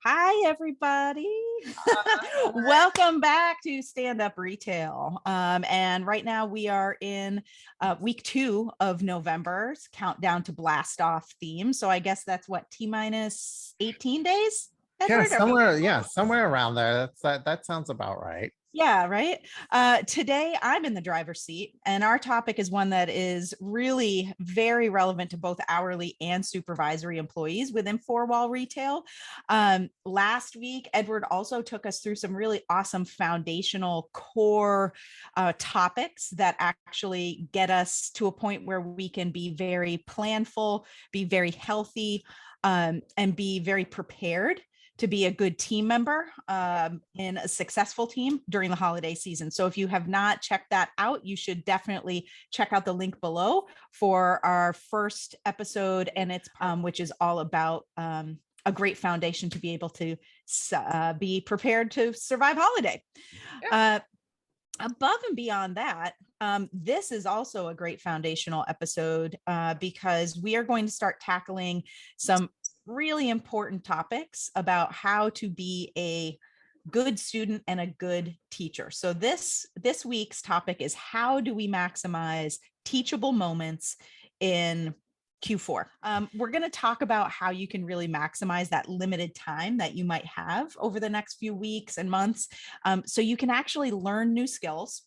Hi, everybody. Welcome back to Stand Up Retail. And right now we are in week 2 of November's countdown to blast off theme. So I guess that's what, T-minus 18 days? Yeah, Edward? somewhere around there. That sounds about right. Yeah, right. Today, I'm in the driver's seat, and our topic is one that is really very relevant to both hourly and supervisory employees within four-wall retail. Last week, Edward also took us through some really awesome foundational core topics that actually get us to a point where we can be very planful, be very healthy, and be very prepared to be a good team member in a successful team during the holiday season. So if you have not checked that out, you should definitely check out the link below for our first episode, and it's which is all about a great foundation to be able to be prepared to survive holiday. Yeah. Above and beyond that, this is also a great foundational episode because we are going to start tackling some really important topics about how to be a good student and a good teacher. So this week's topic is, how do we maximize teachable moments in Q4? We're going to talk about how you can really maximize that limited time that you might have over the next few weeks and months, so you can actually learn new skills,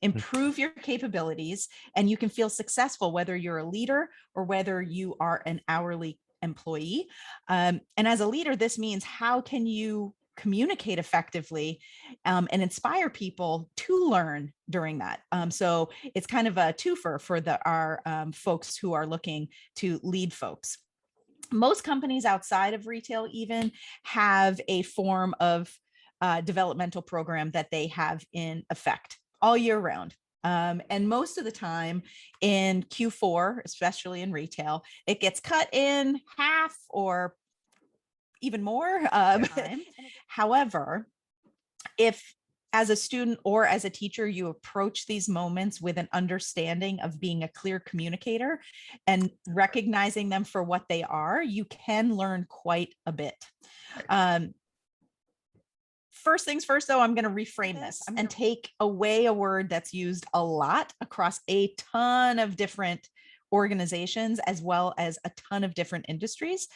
improve your capabilities, and you can feel successful whether you're a leader or whether you are an hourly employee. And as a leader, this means, how can you communicate effectively and inspire people to learn during that? So it's kind of a twofer for our folks who are looking to lead folks. Most companies outside of retail even have a form of developmental program that they have in effect all year round. And most of the time in Q4, especially in retail, it gets cut in half or even more. However, if as a student or as a teacher, you approach these moments with an understanding of being a clear communicator and recognizing them for what they are, you can learn quite a bit. First things first, though, I'm going to reframe this and take away a word that's used a lot across a ton of different organizations, as well as a ton of different industries.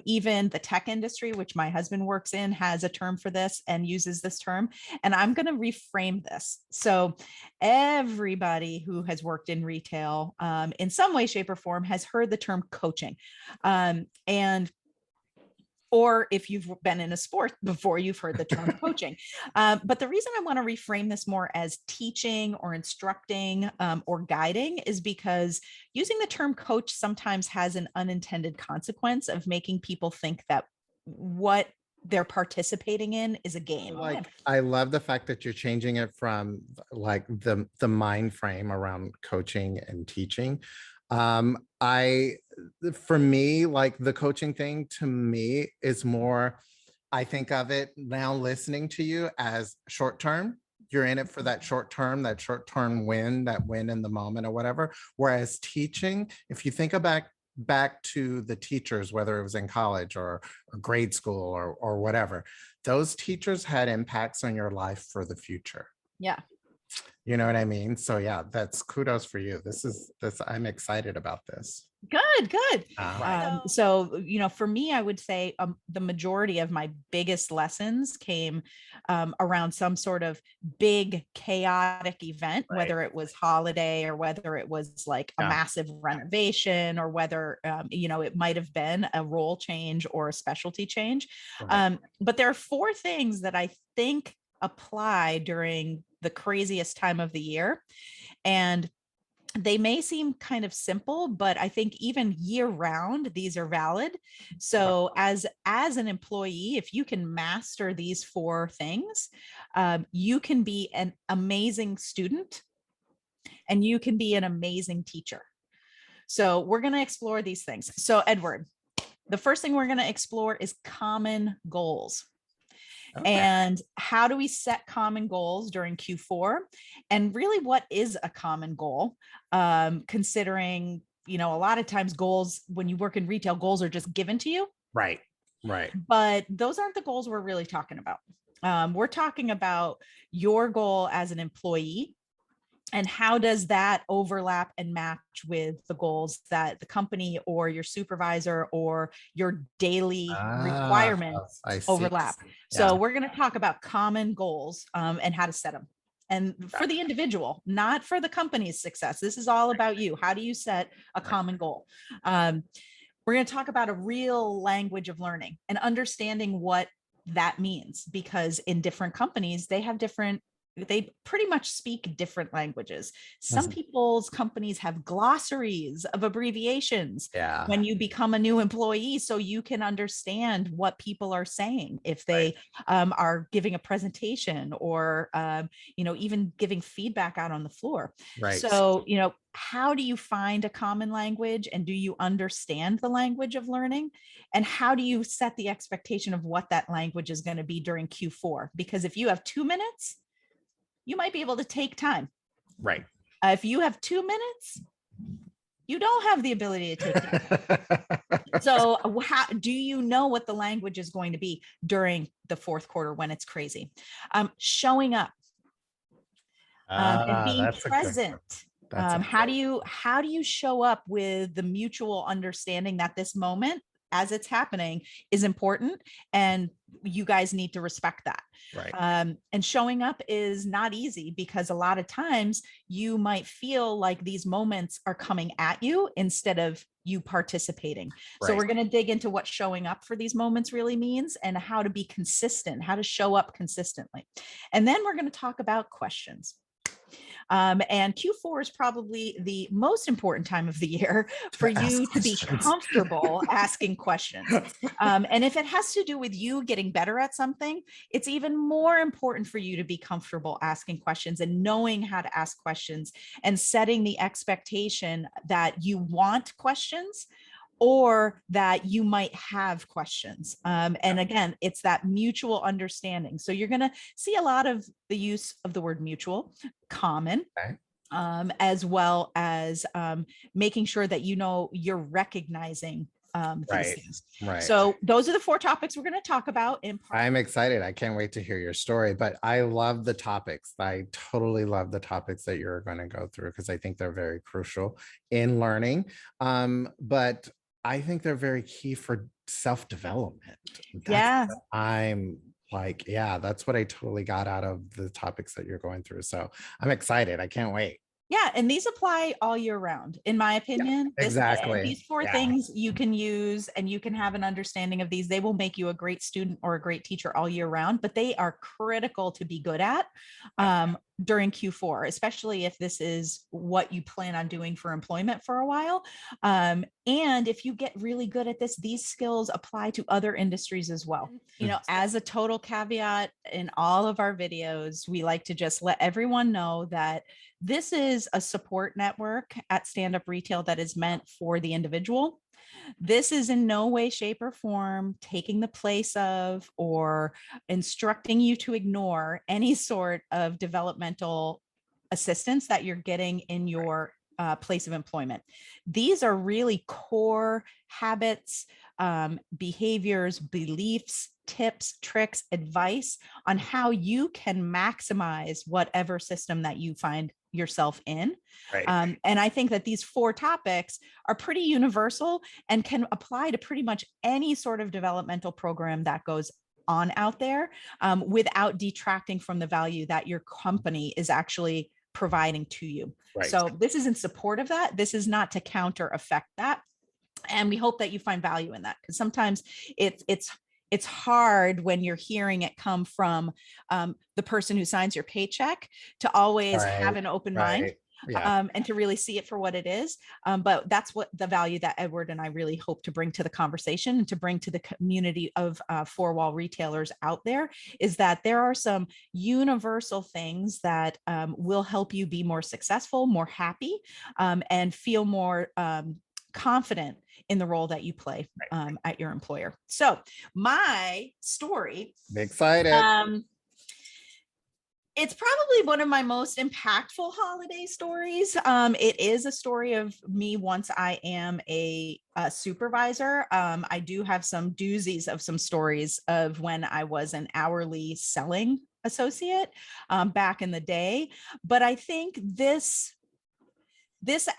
Even the tech industry, which my husband works in, has a term for this and uses this term. And I'm going to reframe this. So everybody who has worked in retail in some way, shape, or form has heard the term coaching. Or if you've been in a sport before, you've heard the term coaching. But the reason I want to reframe this more as teaching or instructing or guiding is because using the term coach sometimes has an unintended consequence of making people think that what they're participating in is a game. Like, I love the fact that you're changing it from like the mind frame around coaching and teaching. For me, like, the coaching thing to me is more, I think of it now listening to you as short term. You're in it for that short term win, that win in the moment or whatever. Whereas teaching, if you think back to the teachers, whether it was in college or grade school or whatever, those teachers had impacts on your life for the future. Yeah. You know what I mean? So yeah, that's kudos for you. This I'm excited about this. Good. Right. So, for me, I would say the majority of my biggest lessons came around some sort of big chaotic event, right, whether it was holiday or whether it was like a massive renovation, or whether, it might have been a role change or a specialty change. Right. But there are 4 things that I think apply during the craziest time of the year. And they may seem kind of simple, but I think even year round, these are valid. So as an employee, if you can master these 4 things, you can be an amazing student and you can be an amazing teacher. So we're going to explore these things. So Edward, the first thing we're going to explore is common goals. Okay. And how do we set common goals during Q4? And really, what is a common goal? Considering, a lot of times goals, when you work in retail, goals are just given to you. Right. Right. But those aren't the goals we're really talking about. We're talking about your goal as an employee, and how does that overlap and match with the goals that the company or your supervisor or your daily Ah, requirements I see. overlap. Yeah. So we're going to talk about common goals and how to set them. And for the individual, not for the company's success. This is all about you. How do you set a common goal? We're going to talk about a real language of learning and understanding what that means, because in different companies, they pretty much speak different languages. Some Mhm. people's companies have glossaries of abbreviations Yeah. when you become a new employee, so you can understand what people are saying if they are giving a presentation or even giving feedback out on the floor. Right. So how do you find a common language, and do you understand the language of learning, and how do you set the expectation of what that language is going to be during Q4? Because if you have 2 minutes, you might be able to take time. Right. If you have 2 minutes, you don't have the ability to take time. So how do you know what the language is going to be during the fourth quarter when it's crazy? Showing up and being That's a good one. present. That's a How do you show up with the mutual understanding that this moment as it's happening is important, and you guys need to respect that. right. And showing up is not easy, because a lot of times you might feel like these moments are coming at you instead of you participating. So Right. we're going to dig into what showing up for these moments really means, and how to be consistent, how to show up consistently. And then we're going to talk about questions. And Q4 is probably the most important time of the year for you to be comfortable asking questions. And if it has to do with you getting better at something, it's even more important for you to be comfortable asking questions and knowing how to ask questions, and setting the expectation that you want questions, or that you might have questions. And again, it's that mutual understanding. So you're going to see a lot of the use of the word mutual, common, Okay. as well as making sure that you're recognizing these Right. things. Right. So those are the 4 topics we're going to talk about in part. I'm excited. I can't wait to hear your story, but I love the topics. I totally love the topics that you're going to go through, because I think they're very crucial in learning. But I think they're very key for self-development. Yeah. What I'm like, yeah, that's what I totally got out of the topics that you're going through. So I'm excited. I can't wait. Yeah, and these apply all year round, in my opinion. Exactly. These 4 Yeah. things you can use, and you can have an understanding of these. They will make you a great student or a great teacher all year round, but they are critical to be good at during Q4, especially if this is what you plan on doing for employment for a while. And if you get really good at this, these skills apply to other industries as well. As a total caveat, in all of our videos, we like to just let everyone know that this is a support network at Stand Up Retail that is meant for the individual. This is in no way, shape, or form taking the place of or instructing you to ignore any sort of developmental assistance that you're getting in your place of employment. These are really core habits, behaviors, beliefs, tips, tricks, advice on how you can maximize whatever system that you find yourself in. Right. And I think that these 4 topics are pretty universal and can apply to pretty much any sort of developmental program that goes on out there, without detracting from the value that your company is actually providing to you. Right. So this is in support of that. This is not to counter effect that. And we hope that you find value in that, because sometimes it's hard when you're hearing it come from the person who signs your paycheck to always have an open mind. Yeah. And to really see it for what it is. But that's what the value that Edward and I really hope to bring to the conversation, and to bring to the community of 4-wall retailers out there, is that there are some universal things that will help you be more successful, more happy, and feel more confident in the role that you play at your employer. So my story. Excited. It's probably one of my most impactful holiday stories. It is a story of me once I am a supervisor. I do have some doozies of some stories of when I was an hourly selling associate back in the day. But I think this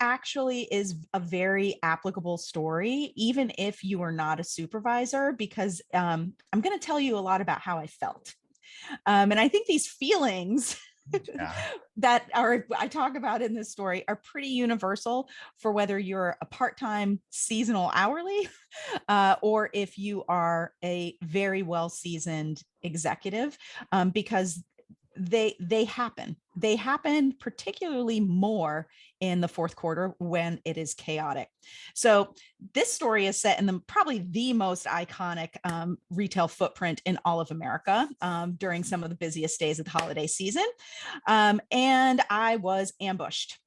actually is a very applicable story, even if you are not a supervisor, because I'm going to tell you a lot about how I felt. And I think these feelings Yeah. that I talk about in this story are pretty universal for whether you're a part-time seasonal hourly or if you are a very well-seasoned executive, because they happen particularly more in the fourth quarter when it is chaotic. So this story is set in probably the most iconic retail footprint in all of America during some of the busiest days of the holiday season. And I was ambushed.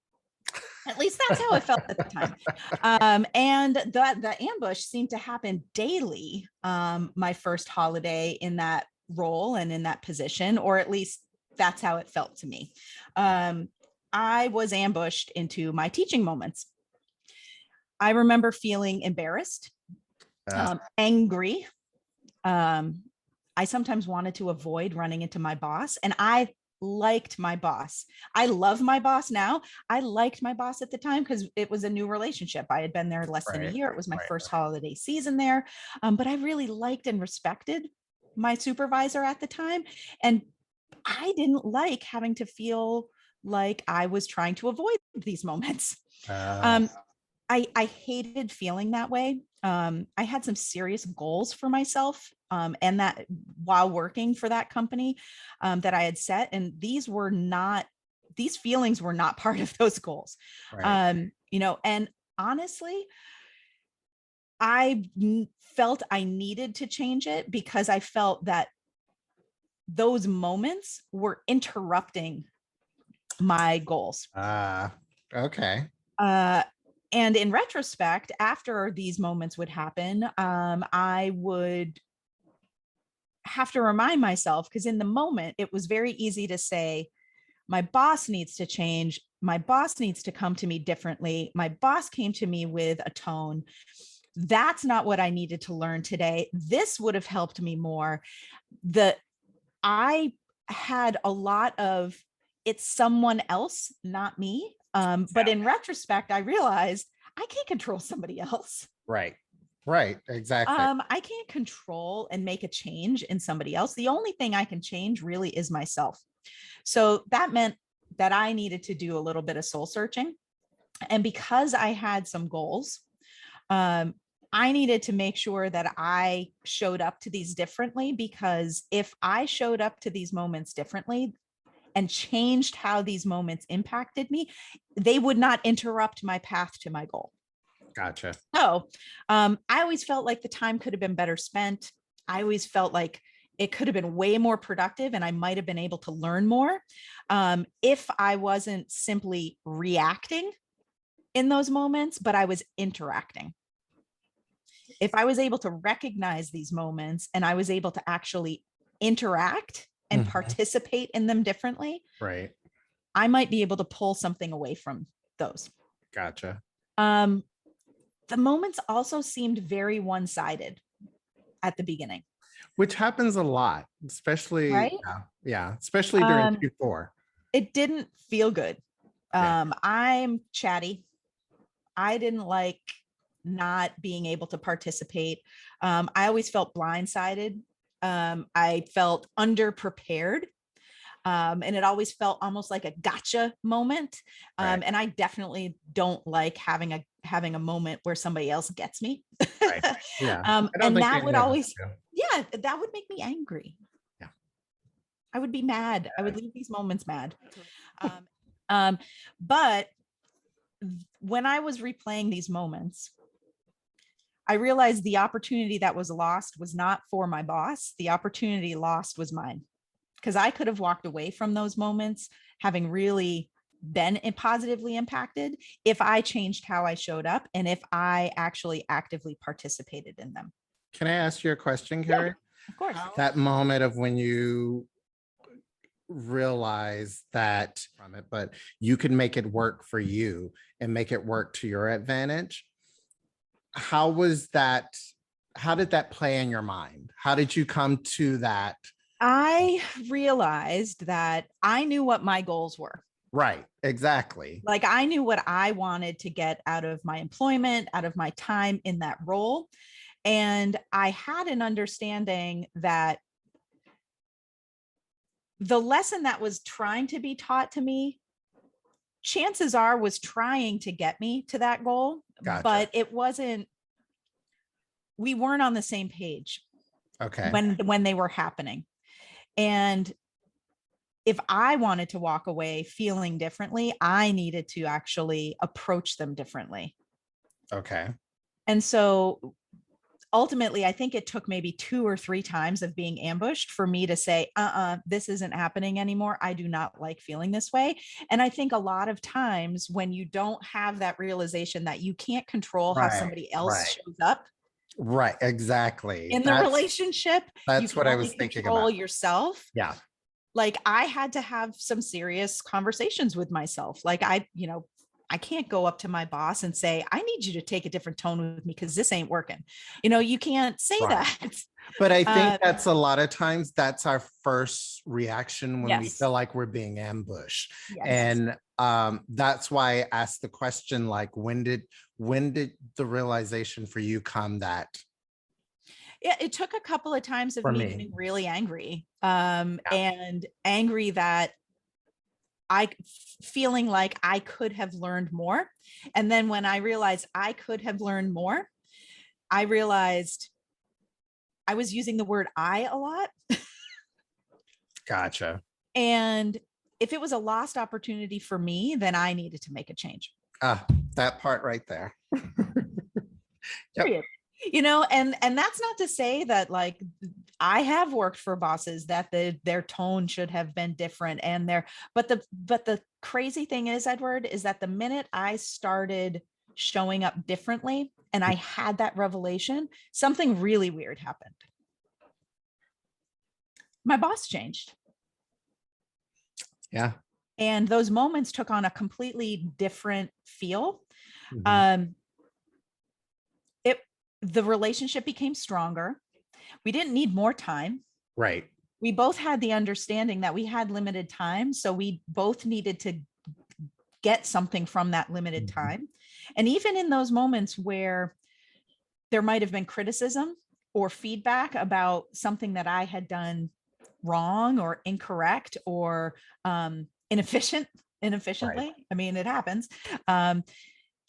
At least that's how it felt at the time. And the ambush seemed to happen daily my first holiday in that role and in that position, or at least that's how it felt to me. I was ambushed into my teaching moments. I remember feeling embarrassed, angry. I sometimes wanted to avoid running into my boss, and I liked my boss. I love my boss now. I liked my boss at the time because it was a new relationship. I had been there less than a year. It was my first holiday season there. But I really liked and respected my supervisor at the time. And I didn't like having to feel like I was trying to avoid these moments. I hated feeling that way. I had some serious goals for myself, and that while working for that company that I had set, and these feelings were not part of those goals. And honestly, I felt I needed to change it because I felt that those moments were interrupting my goals. Okay. And in retrospect, after these moments would happen, I would have to remind myself, because in the moment, it was very easy to say, my boss needs to change. My boss needs to come to me differently. My boss came to me with a tone. That's not what I needed to learn today. This would have helped me more. I had a lot of, it's someone else, not me. But in retrospect, I realized I can't control somebody else. Right. Exactly. I can't control and make a change in somebody else. The only thing I can change really is myself. So that meant that I needed to do a little bit of soul searching. And because I had some goals, I needed to make sure that I showed up to these differently, because if I showed up to these moments differently and changed how these moments impacted me, they would not interrupt my path to my goal. Gotcha. So I always felt like the time could have been better spent. I always felt like it could have been way more productive and I might have been able to learn more if I wasn't simply reacting in those moments, but I was interacting. If I was able to recognize these moments and I was able to actually interact and participate in them differently, right, I might be able to pull something away from those. Gotcha. The moments also seemed very one-sided at the beginning, which happens a lot, especially right? Especially during Q4. It didn't feel good. Yeah. I'm chatty. I didn't like not being able to participate. I always felt blindsided. I felt underprepared. And it always felt almost like a gotcha moment. Right. And I definitely don't like having a moment where somebody else gets me. Right. Yeah. And that would always, that would make me angry. Yeah. I would be mad. I would leave these moments mad. But when I was replaying these moments, I realized the opportunity that was lost was not for my boss. The opportunity lost was mine, because I could have walked away from those moments having really been positively impacted if I changed how I showed up and if I actually actively participated in them. Can I ask you a question, Carrie? Yeah, of course. That moment of when you realize that from it, but you can make it work for you and make it work to your advantage. How was that? How did that play in your mind? How did you come to that? I realized that I knew what my goals were. Right, exactly. Like I knew what I wanted to get out of my employment, out of my time in that role. And I had an understanding that the lesson that was trying to be taught to me, chances are, was trying to get me to that goal, Gotcha. but it wasn't, we weren't on the same page Okay. when they were happening. And if I wanted to walk away feeling differently, I needed to actually approach them differently. Okay. And so ultimately, I think it took maybe 2 or 3 times of being ambushed for me to say, this isn't happening anymore. I do not like feeling this way. And I think a lot of times when you don't have that realization that you can't control how Right. somebody else Right. shows up Right. Exactly. in the relationship, you That's can what I only was thinking control about. yourself. Yeah. Like I had to have some serious conversations with myself. Like I can't go up to my boss and say, I need you to take a different tone with me because this ain't working. You can't say Right. that. But I think Uh, that's a lot of times that's our first reaction when we yes. feel like we're being ambushed. Yes. And that's why I asked the question, like, when did the realization for you come that Yeah, it took a couple of times of for me me? getting really angry, Yeah. and angry that feeling like I could have learned more. And then when I realized I could have learned more, I realized I was using the word I a lot. Gotcha. And if it was a lost opportunity for me, then I needed to make a change. Ah, that part right there. Yep. Period. And that's not to say that like I have worked for bosses that their tone should have been different and but the crazy thing is, Edward, is that the minute I started showing up differently and I had that revelation, something really weird happened. My boss changed. Yeah. And those moments took on a completely different feel. Mhm. Um, it the relationship became stronger. We didn't need more time. Right. We both had the understanding that we had limited time, so we both needed to get something from that limited Mhm. time. And even in those moments where there might have been criticism or feedback about something that I had done wrong or incorrect or Right. inefficiently, I mean, it happens. um,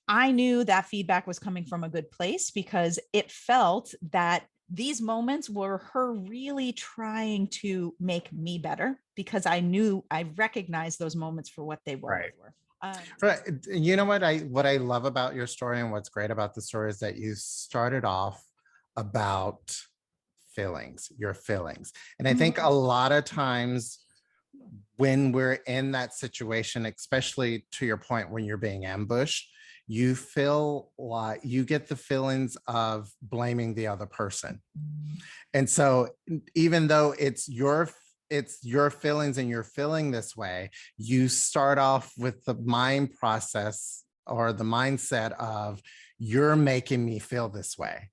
I knew that feedback was coming from a good place because it felt that these moments were her really trying to make me better because I recognized those moments for what they were. Right. Um, Right. You know what I love about your story and what's great about the story is that you started off about feelings, your feelings. And I think mhm. a lot of times when we're in that situation, especially to your point when you're being ambushed, you feel like you get the feelings of blaming the other person. And so even though it's your feelings and you're feeling this way, you start off with the mind process or the mindset of you're making me feel this way.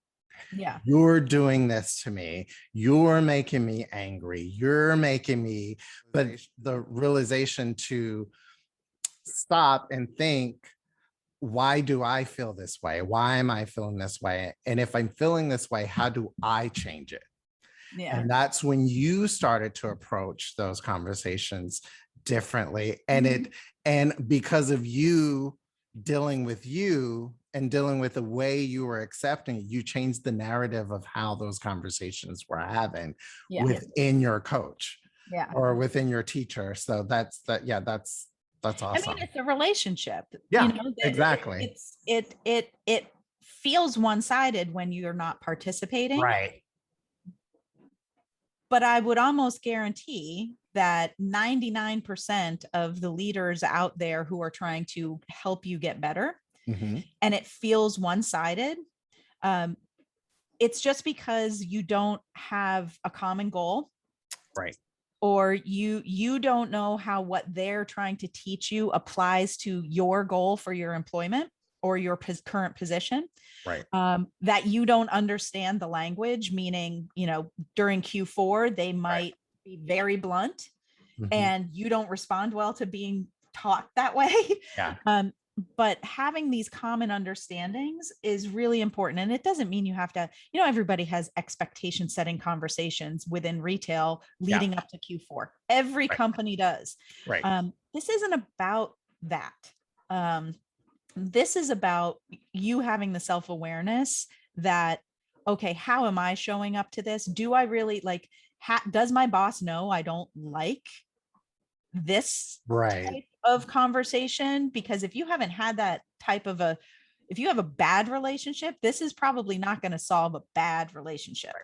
Yeah. You're doing this to me. You're making me angry. You're making me, but the realization to stop and think, why do I feel this way? Why am I feeling this way? And if I'm feeling this way, how do I change it? Yeah. And that's when you started to approach those conversations differently. Mhm. And because of you dealing with you and dealing with the way you were accepting it, you changed the narrative of how those conversations were having Yeah. within your coach Yeah. or within your teacher. So yeah, that's I mean, awesome. it's a relationship, Yeah, exactly. it feels one-sided when you're not participating, Right. but I would almost guarantee that 99% of the leaders out there who are trying to help you get better Mhm. and it feels one-sided, um, it's just because you don't have a common goal Right. or you don't know how what they're trying to teach you applies to your goal for your employment or your current position. Right. That you don't understand the language, meaning, during Q4, they Right. might be very blunt Mhm. and you don't respond well to being taught that way. Yeah. But having these common understandings is really important. And it doesn't mean you have to, everybody has expectation setting conversations within retail leading up to Q4. Every Right. company does. Right. This isn't about that. This is about you having the self-awareness that, okay, how am I showing up to this? Do I really does my boss know I don't like this Right. type of conversation? Because if you haven't had that type of if you have a bad relationship, this is probably not going to solve a bad relationship.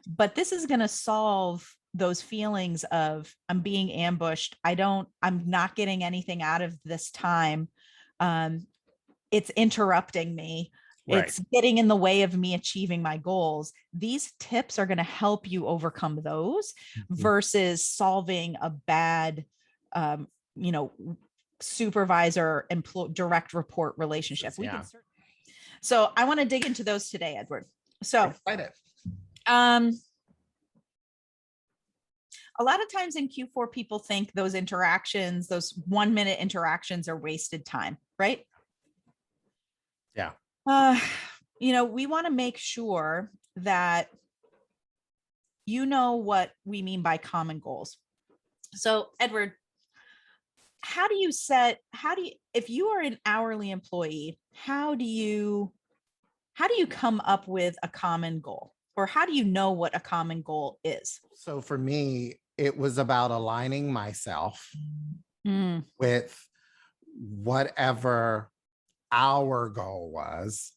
But this is going to solve those feelings of I'm being ambushed. I'm not getting anything out of this time. It's interrupting me. Right. It's getting in the way of me achieving my goals. These tips are going to help you overcome those versus solving a bad, supervisor direct report relationship. So I want to dig into those today, Edward. So a lot of times in Q4, people think those interactions, those 1-minute interactions are wasted time, right? Yeah. We want to make sure that you know what we mean by common goals. So, Edward, if you are an hourly employee, how do you come up with a common goal? Or how do you know what a common goal is? So for me, it was about aligning myself with whatever our goal was.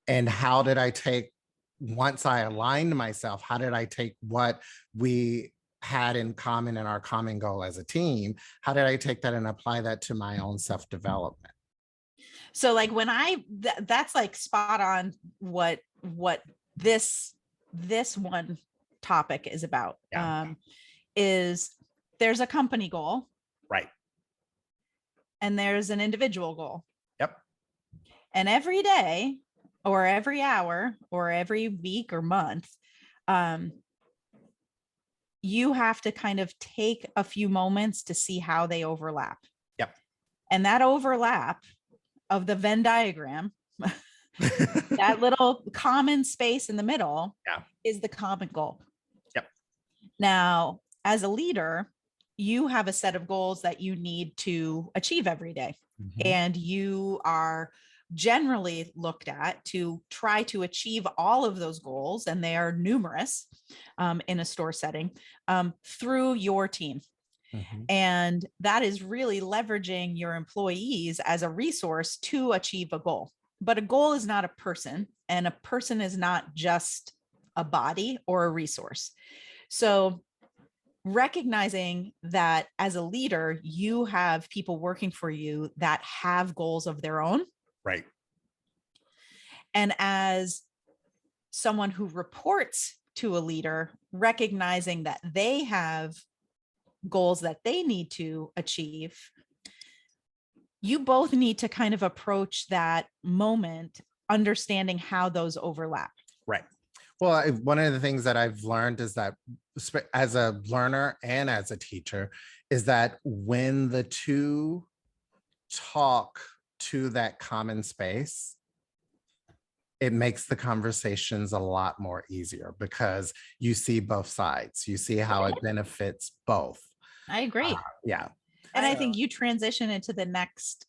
And how did I take, once I aligned myself, how did I take what we had in common in our common goal as a team? How did I take that and apply that to my own self-development? So like when that's like spot on what this one topic is about. Is there's a company goal. Right. And there's an individual goal. Yep. And every day or every hour or every week or month, you have to kind of take a few moments to see how they overlap. Yep. And that overlap of the Venn diagram, that little common space in the middle is the common goal. Yep. Now, as a leader, you have a set of goals that you need to achieve every day. And you are generally looked at to try to achieve all of those goals, and they are numerous in a store setting, through your team. And that is really leveraging your employees as a resource to achieve a goal. But a goal is not a person, and a person is not just a body or a resource. So recognizing that as a leader, you have people working for you that have goals of their own. Right. And as someone who reports to a leader, recognizing that they have goals that they need to achieve, you both need to kind of approach that moment understanding how those overlap. Right. Well, one of the things that I've learned is that as a learner and as a teacher is that when the two talk to that common space, it makes the conversations a lot more easier because you see both sides. You see how it benefits both. I agree. Yeah. And I think you transition into the next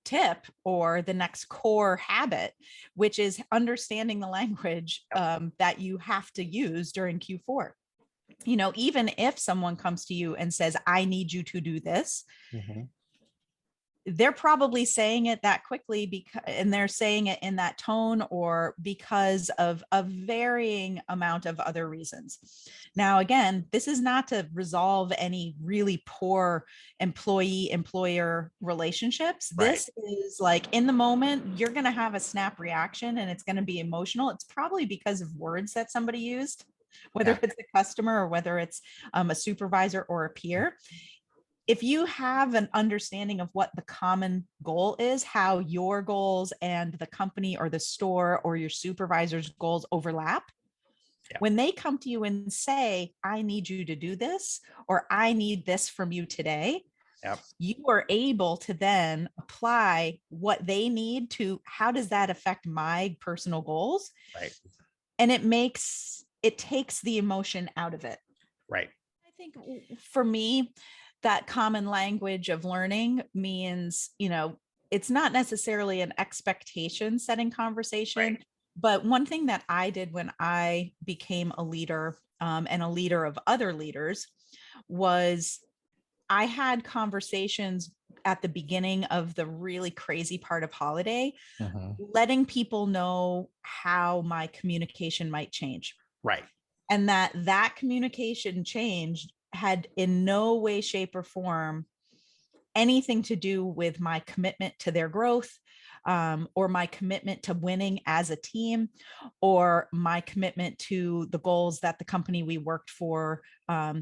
tip or the next core habit, which is understanding the language that you have to use during Q4. Even if someone comes to you and says, I need you to do this, they're probably saying it that quickly and they're saying it in that tone or because of a varying amount of other reasons. Now, again, this is not to resolve any really poor employee-employer relationships. Right. This is like in the moment, you're going to have a snap reaction and it's going to be emotional. It's probably because of words that somebody used. whether Yeah. it's a customer or whether it's a supervisor or a peer. If you have an understanding of what the common goal is, how your goals and the company or the store or your supervisor's goals overlap, Yeah. when they come to you and say, I need you to do this, or I need this from you today, Yep. you are able to then apply what they need to how does that affect my personal goals? Right. And it takes the emotion out of it. Right. I think for me, that common language of learning means, it's not necessarily an expectation setting conversation, Right. but one thing that I did when I became a leader and a leader of other leaders was I had conversations at the beginning of the really crazy part of holiday, Mhm. letting people know how my communication might change. Right. And that communication change had in no way, shape, or form anything to do with my commitment to their growth, or my commitment to winning as a team, or my commitment to the goals that the company we worked for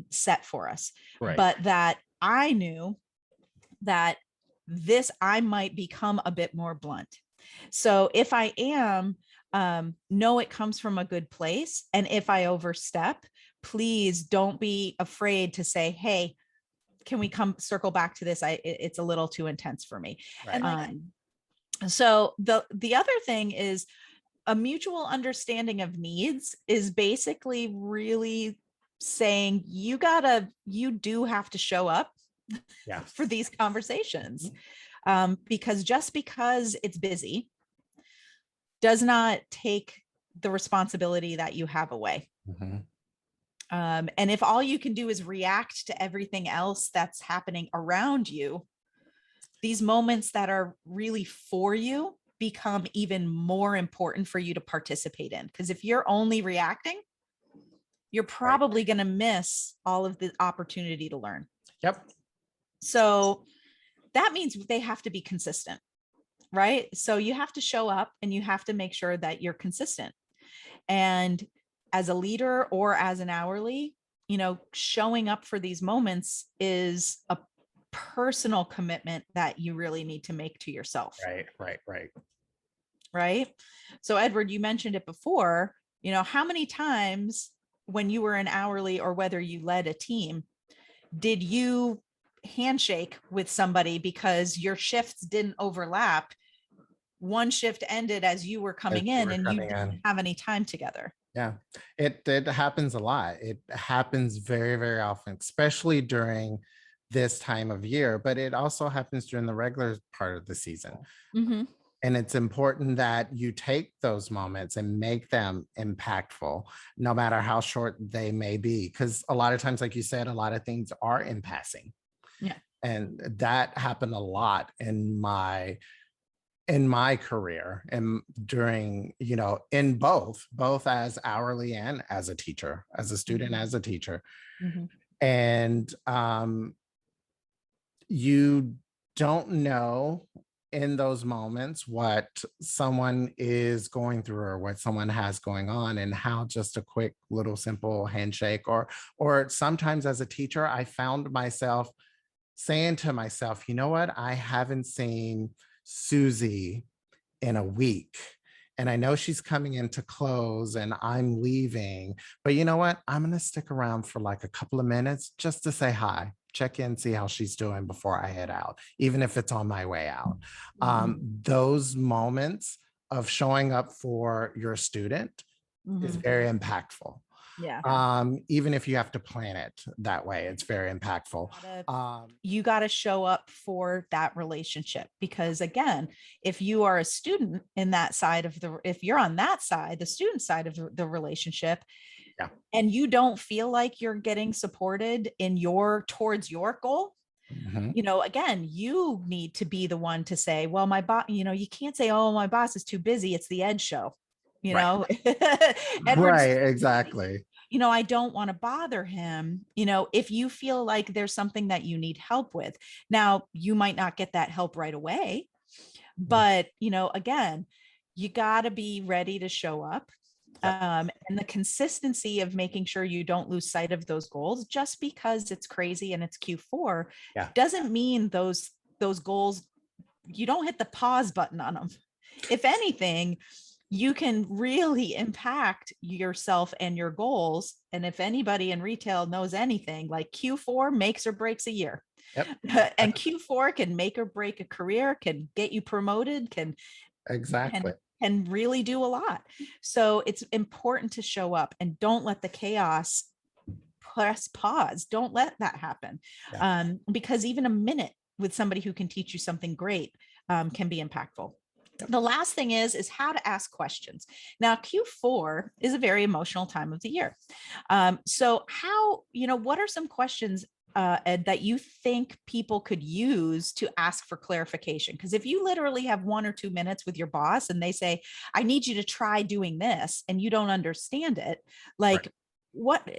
set for us. Right. But that I knew that I might become a bit more blunt. So if I am, know it comes from a good place. And if I overstep, please don't be afraid to say, hey, can we come circle back to this? It's a little too intense for me. Right. So the other thing is a mutual understanding of needs is basically really saying you do have to show up Yeah. for these conversations, because just because it's busy does not take the responsibility that you have away. Mhm. And if all you can do is react to everything else that's happening around you, these moments that are really for you become even more important for you to participate in. Because if you're only reacting, you're probably going to miss all of the opportunity to learn. Yep. So that means they have to be consistent, right? So you have to show up and you have to make sure that you're consistent. And as a leader or as an hourly, showing up for these moments is a personal commitment that you really need to make to yourself. Right. Right. Right. Right. So Edward, you mentioned it before, how many times when you were an hourly or whether you led a team, did you handshake with somebody because your shifts didn't overlap? One shift ended as you were coming in and you didn't have any time together. Yeah, it happens a lot. It happens very, very often, especially during this time of year, but it also happens during the regular part of the season. Mm-hmm. And it's important that you take those moments and make them impactful, no matter how short they may be. Because a lot of times, like you said, a lot of things are in passing. Yeah. And that happened a lot in my career and during, in both as hourly and as a teacher, as a student, Mhm. as a teacher. Mhm. And you don't know in those moments what someone is going through or what someone has going on, and how just a quick little simple handshake or sometimes as a teacher, I found myself saying to myself, you know what, I haven't seen Susie in a week. And I know she's coming in to close and I'm leaving, but you know what? I'm going to stick around for like a couple of minutes just to say hi, check in, see how she's doing before I head out, even if it's on my way out. Those moments of showing up for your student is Mhm. very impactful. Yeah. Even if you have to plan it that way, it's very impactful. You got to show up for that relationship, because again, if you are a student in that side of if you're on that side, the student side of the relationship, Yeah. and you don't feel like you're getting supported in towards your goal, Mhm. Again, you need to be the one to say, well, my boss, you can't say, oh, my boss is too busy. It's the Ed show, Right. Edward's Right, exactly. I don't want to bother him, if you feel like there's something that you need help with. Now, you might not get that help right away, but, again, you got to be ready to show up. Yep. And the consistency of making sure you don't lose sight of those goals. Just because it's crazy and it's Q4 Yeah. doesn't mean those goals, you don't hit the pause button on them. If anything, you can really impact yourself and your goals. And if anybody in retail knows anything, like Q4 makes or breaks a year. Yep. And Q4 can make or break a career, can get you promoted, Exactly. can really do a lot. So it's important to show up and don't let the chaos press pause. Don't let that happen. Yeah. Because even a minute with somebody who can teach you something great can be impactful. Yep. The last thing is how to ask questions. Now, Q4 is a very emotional time of the year. So how, what are some questions Ed, that you think people could use to ask for clarification? Because if you literally have 1 or 2 minutes with your boss and they say, I need you to try doing this, and you don't understand it, like, what,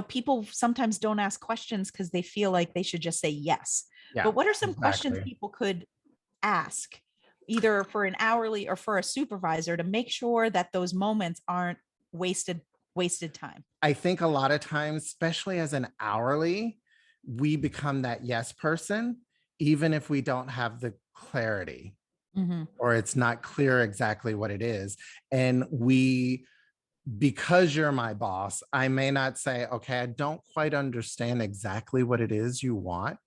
people sometimes don't ask questions because they feel like they should just say yes. Yeah. But what are some questions Exactly. people could ask, either for an hourly or for a supervisor, to make sure that those moments aren't wasted time? I think a lot of times, especially as an hourly, we become that yes person, even if we don't have the clarity Mhm. or it's not clear exactly what it is. And because you're my boss, I may not say, okay, I don't quite understand exactly what it is you want.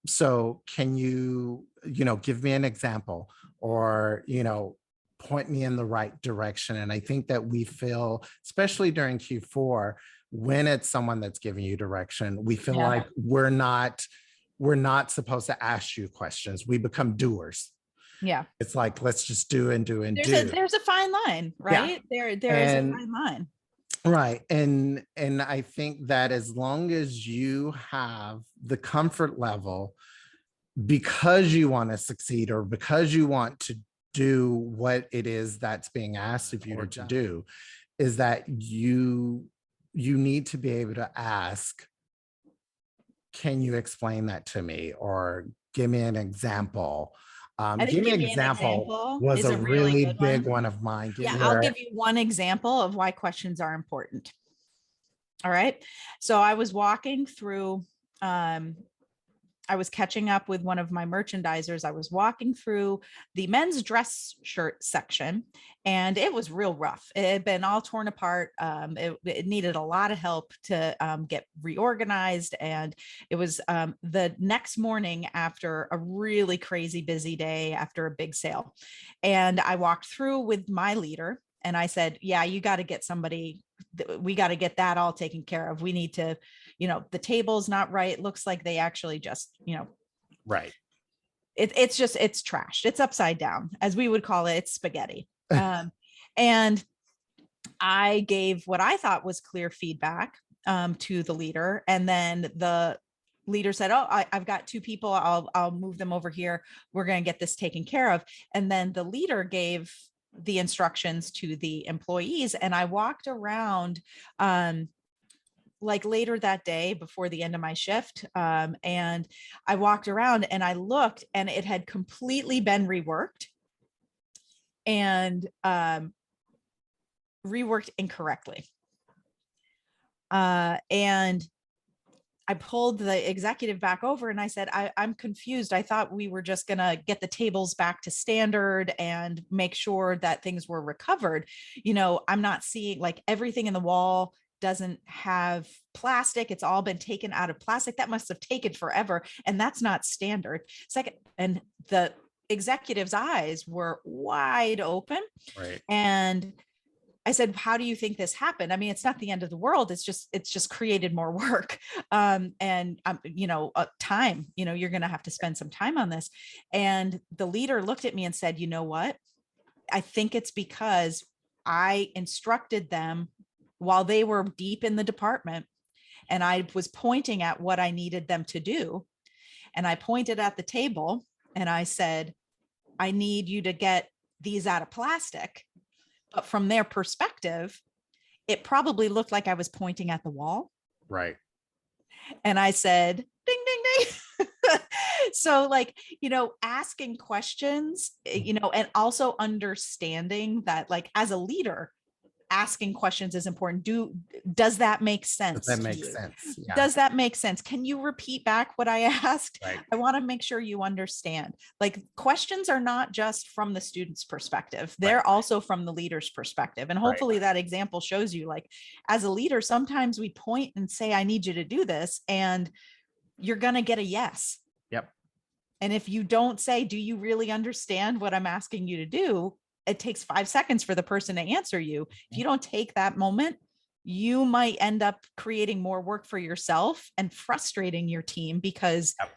So can you, give me an example, or, point me in the right direction? And I think that we feel, especially during Q4, when it's someone that's giving you direction, we feel Yeah. like we're not supposed to ask you questions. We become doers. Yeah. It's like, let's just do and do and do. There's a fine line, right? There is a And fine line. right. And I think that as long as you have the comfort level, because you want to succeed or because you want to do what it is that's being asked of you to do, is that you need to be able to ask, can you explain that to me, or give me an example? I think Give me an give me an example example was is a a really really good big one. one of mine. Yeah, I'll give you one example of why questions are important. All right. So I was walking through, I was catching up with one of my merchandisers. I was walking through the men's dress shirt section, and it was real rough. It had been all torn apart. It needed a lot of help to get reorganized. And it was the next morning after a really crazy busy day after a big sale. And I walked through with my leader and I said, yeah, you got to get somebody, we got to get that all taken care of. We need to, the table's not right. It looks like they actually just, Right. it's trashed. It's upside down, as we would call it. It's spaghetti. And I gave what I thought was clear feedback to the leader. And then the leader said, oh, I've got 2 people. I'll move them over here. We're going to get this taken care of. And then the leader gave the instructions to the employees. And I walked around like later that day before the end of my shift. And I walked around and I looked, and it had completely been reworked and reworked incorrectly. And I pulled the executive back over and I said, I'm confused. I thought we were just going to get the tables back to standard and make sure that things were recovered. I'm not seeing, like, everything in the wall doesn't have plastic. It's all been taken out of plastic. That must have taken forever. And that's not standard. Second, and the executive's eyes were wide open. Right. And I said, how do you think this happened? I mean, it's not the end of the world. It's just created more work. And time, you're going to have to spend some time on this. And the leader looked at me and said, you know what? I think it's because I instructed them while they were deep in the department, and I was pointing at what I needed them to do. And I pointed at the table and I said, I need you to get these out of plastic. But from their perspective, it probably looked like I was pointing at the wall. Right. And I said, ding, ding, ding. So, like, asking questions, and also understanding that, like, as a leader, asking questions is important. Does that make sense? Does that to make you? sense? Yeah. Does that make sense? Can you repeat back what I asked? Right. I want to make sure you understand. Like, questions are not just from the student's perspective. They're Right. also from the leader's perspective. And hopefully that example shows you, like, as a leader, sometimes we point and say, I need you to do this, and you're going to get a yes. Yep. And if you don't say, do you really understand what I'm asking you to do? It takes 5 seconds for the person to answer you. If you don't take that moment, you might end up creating more work for yourself and frustrating your team because Yep.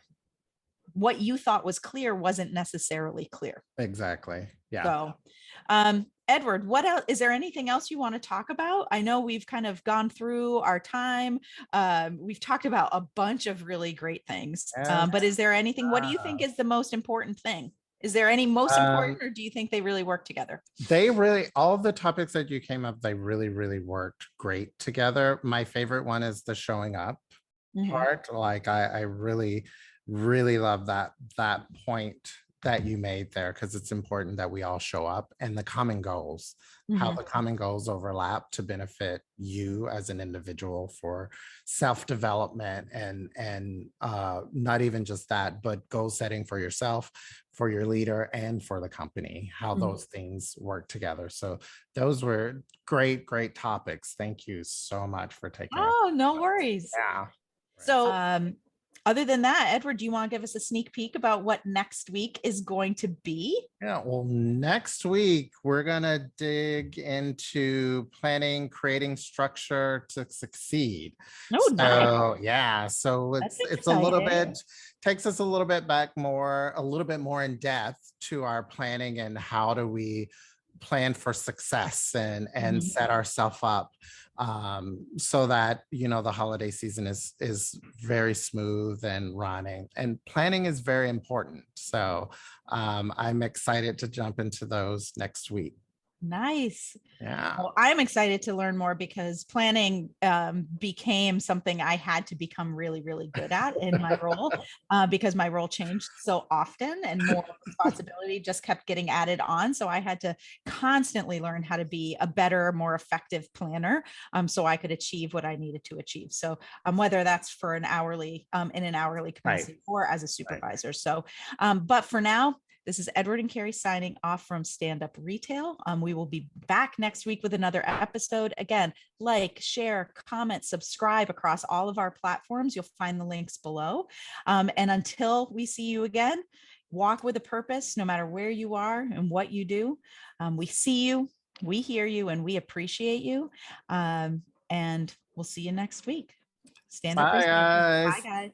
what you thought was clear wasn't necessarily clear. Exactly. Yeah. So, Edward, what else? Is there anything else you want to talk about? I know we've kind of gone through our time. We've talked about a bunch of really great things. But is there anything, what do you think is the most important thing? Is there any most important, or do you think they really work together? All of the topics that you came up, they really worked great together. My favorite one is the showing up part. Like I really love that point that you made there, because it's important that we all show up, and the common goals, how the common goals overlap to benefit you as an individual for self-development, and not even just that, but goal setting for yourself, for your leader, and for the company, how those things work together. So those were great topics. Thank you so much for taking it. Oh, no worries. Yeah. So, other than that, Edward, do you want to give us a sneak peek about what next week is going to be? Yeah, well, next week we're gonna dig into planning, creating structure to succeed. Oh, nice. So yeah, so That's it's a little exciting. bit, takes us a little bit back a little bit more in depth to our planning, and how do we plan for success and set ourselves up so that, you know, the holiday season is very smooth and running, and planning is very important. So I'm excited to jump into those next week. Nice. Yeah. Well, I'm excited to learn more because planning became something I had to become really good at in my role because my role changed so often and more responsibility just kept getting added on. So I had to constantly learn how to be a better, more effective planner so I could achieve what I needed to achieve. So whether that's for an hourly in an hourly capacity or as a supervisor. So, but for now, this is Edward and Carrie signing off from Stand Up Retail. We will be back next week with another episode. Again, like, share, comment, subscribe across all of our platforms. You'll find the links below. And until we see you again, walk with a purpose, no matter where you are and what you do. We see you, we hear you, and we appreciate you. And we'll see you next week. Stand Up Bye, Retail. guys. Bye, guys.